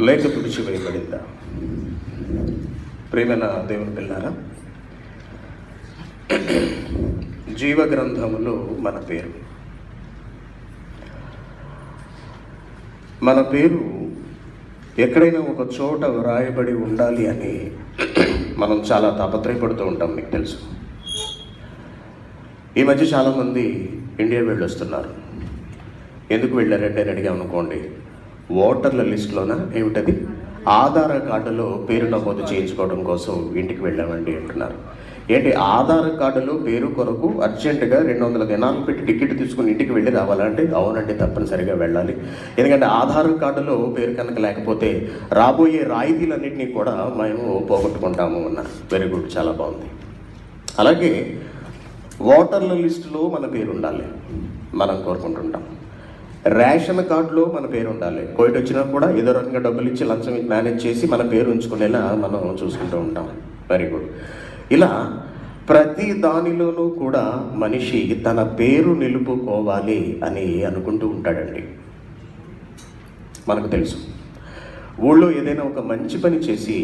లేక తుడిచివేయబడిందా? ప్రియమైన దేవుని పిల్లారా, జీవ గ్రంథములో మన పేరు ఎక్కడైనా ఒక చోట వ్రాయబడి ఉండాలి అని మనం చాలా తాపత్రయపడుతూ ఉంటాం. మీకు తెలుసు, ఈ మధ్య చాలామంది ఇండియా వెళ్ళొస్తున్నారు. ఎందుకు వెళ్ళారంటే అని అడిగామనుకోండి, ఓటర్ల లిస్టులోన ఏమిటది ఆధార్ కార్డులో పేరు నమోదు చేయించుకోవడం కోసం ఇంటికి వెళ్ళామండి అంటున్నారు. ఏంటి, ఆధార్ కార్డులో పేరు కొరకు అర్జెంటుగా 200 దినాలు పెట్టి టికెట్ తీసుకుని ఇంటికి వెళ్ళి రావాలంటే? అవునండి, తప్పనిసరిగా వెళ్ళాలి. ఎందుకంటే ఆధార్ కార్డులో పేరు కనుక లేకపోతే రాబోయే రాయితీలన్నింటినీ కూడా మేము పోగొట్టుకుంటాము అన్నారు. వెరీ గుడ్, చాలా బాగుంది. అలాగే ఓటర్ల లిస్టులో మన పేరు ఉండాలి, మనం కోరుకుంటుంటాం. రేషన్ కార్డులో మన పేరు ఉండాలి. కోవిడ్ వచ్చినా కూడా ఏదో రకంగా డబ్బులు ఇచ్చి లంచం మేనేజ్ చేసి మన పేరు ఉంచుకునేలా మనం చూసుకుంటూ ఉంటాం. Very good. ఇలా ప్రతి దానిలోనూ కూడా మనిషి తన పేరు నిలుపుకోవాలి అని అనుకుంటూ ఉంటాడండి. మనకు తెలుసు, ఊళ్ళో ఏదైనా ఒక మంచి పని చేసి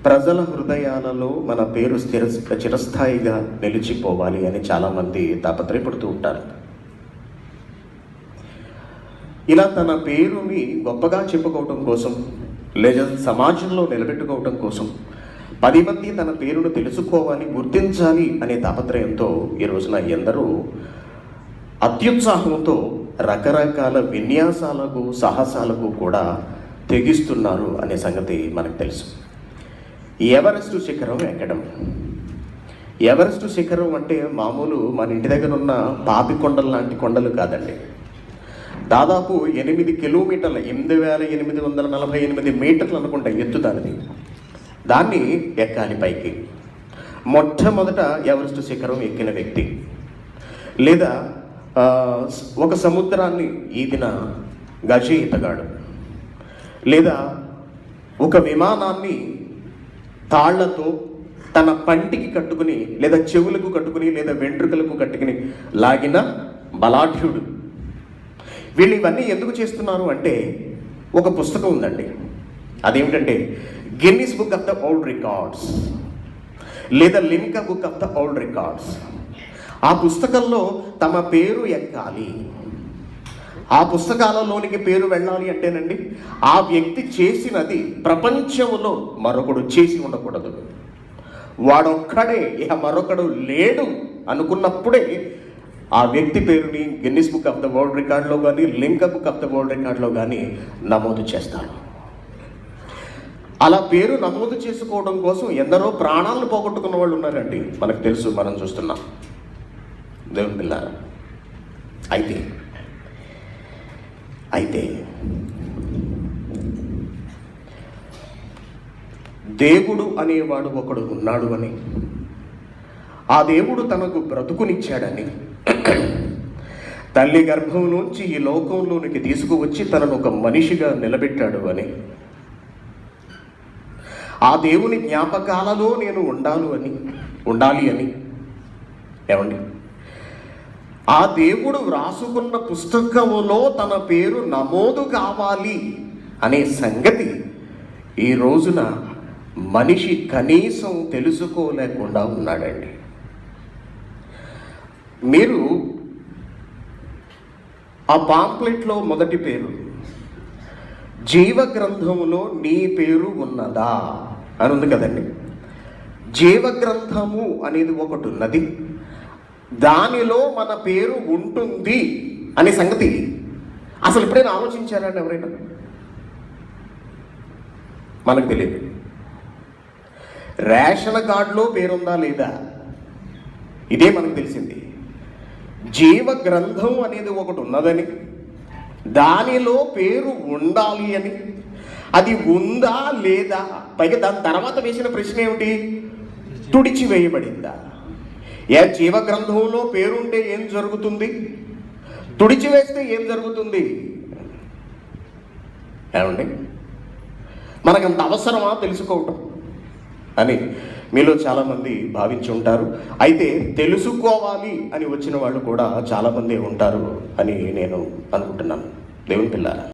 ప్రజల హృదయాలలో మన పేరు చిరస్థాయిగా నిలిచిపోవాలి అని చాలామంది తాపత్రయపడుతూ ఉంటారు. ఇలా తన పేరుని గొప్పగా చెప్పుకోవటం కోసం, లేదా సమాజంలో నిలబెట్టుకోవటం కోసం 10 మంది తన పేరును తెలుసుకోవాలి, గుర్తించాలి అనే తాపత్రయంతో ఈ రోజున ఎందరో అత్యుత్సాహంతో రకరకాల విన్యాసాలకు, సాహసాలకు కూడా తెగిస్తున్నారు అనే సంగతి మనకు తెలుసు. ఎవరెస్ట్ శిఖరం ఎక్కడం. ఎవరెస్ట్ శిఖరం అంటే మామూలు మన ఇంటి దగ్గర ఉన్న పాపి కొండలు లాంటి కొండలు కాదండి. దాదాపు 8 కిలోమీటర్ల 8,848 మీటర్లు అనుకుంటా ఎత్తు దాన్ని ఎక్కాలి పైకి. మొట్టమొదట ఎవరెస్ట్ శిఖరం ఎక్కిన వ్యక్తి, లేదా ఒక సముద్రాన్ని ఈదిన గజ ఈతగాడు, లేదా ఒక విమానాన్ని తాళ్లతో తన పంటికి కట్టుకుని, లేదా చెవులకు కట్టుకుని, లేదా వెంట్రుకలకు కట్టుకుని లాగిన బలాఢ్యుడు. వీళ్ళు ఇవన్నీ ఎందుకు చేస్తున్నారు అంటే, ఒక పుస్తకం ఉందండి. అదేమిటంటే Guinness book of the world records, లేదా Limca book of the world records. ఆ పుస్తకంలో తమ పేరు ఎక్కాలి, ఆ పుస్తకాలలోనికి పేరు వెళ్ళాలి అంటేనండి, ఆ వ్యక్తి చేసినది ప్రపంచంలో మరొకడు చేసి ఉండకూడదు. వాడొక్కడే, ఇక మరొకడు లేడు అనుకున్నప్పుడే ఆ వ్యక్తి పేరుని Guinness book of the world రికార్డులో కానీ, Limca book of the world రికార్డులో కానీ నమోదు చేస్తారు. అలా పేరు నమోదు చేసుకోవడం కోసం ఎందరో ప్రాణాలను పోగొట్టుకున్న వాళ్ళు ఉన్నారండి. మనకు తెలుసు, మనం చూస్తున్నాం. దేవుని పిల్లారా, అయితే దేవుడు అనేవాడు ఒకడు ఉన్నాడు అని, ఆ దేవుడు తనకు బ్రతుకునిచ్చాడని, తల్లి గర్భం నుంచి ఈ లోకంలోనికి తీసుకువచ్చి తనను ఒక మనిషిగా నిలబెట్టాడు అని, ఆ దేవుని జ్ఞాపకాలలో నేను ఉండాలి అని ఏమండి, ఆ దేవుడు వ్రాసుకున్న పుస్తకములో తన పేరు నమోదు కావాలి అనే సంగతి ఈ రోజున మనిషి కనీసం తెలుసుకోలేకుండా ఉన్నాడండి. మీరు ఆ పాంప్లెట్లో మొదటి పేరు, జీవ గ్రంథములో నీ పేరు ఉన్నదా అని ఉంది కదండి. జీవ గ్రంథము అనేది ఒకటి ఉన్నది, దానిలో మన పేరు ఉంటుంది అనే సంగతి అసలు ఎప్పుడైనా ఆలోచించారండి ఎవరైనా? మనకు తెలియదు. రేషన్ కార్డులో పేరుందా లేదా, ఇదే మనకు తెలిసింది. జీవ గ్రంథం అనేది ఒకటి ఉన్నదని, దానిలో పేరు ఉండాలి అని, అది ఉందా లేదా, పైగా దాని తర్వాత వేసిన ప్రశ్న ఏమిటి, తుడిచివేయబడిందా? జీవ గ్రంథంలో పేరుంటే ఏం జరుగుతుంది, తుడిచివేస్తే ఏం జరుగుతుంది? ఏమండి, మనకంత అవసరమా తెలుసుకోవటం అని మీలో చాలామంది భావించి ఉంటారు. అయితే తెలుసుకోవాలి అని వచ్చిన వాళ్ళు కూడా చాలామంది ఉంటారు అని నేను అనుకుంటున్నాను. దేవుని పిల్లారా,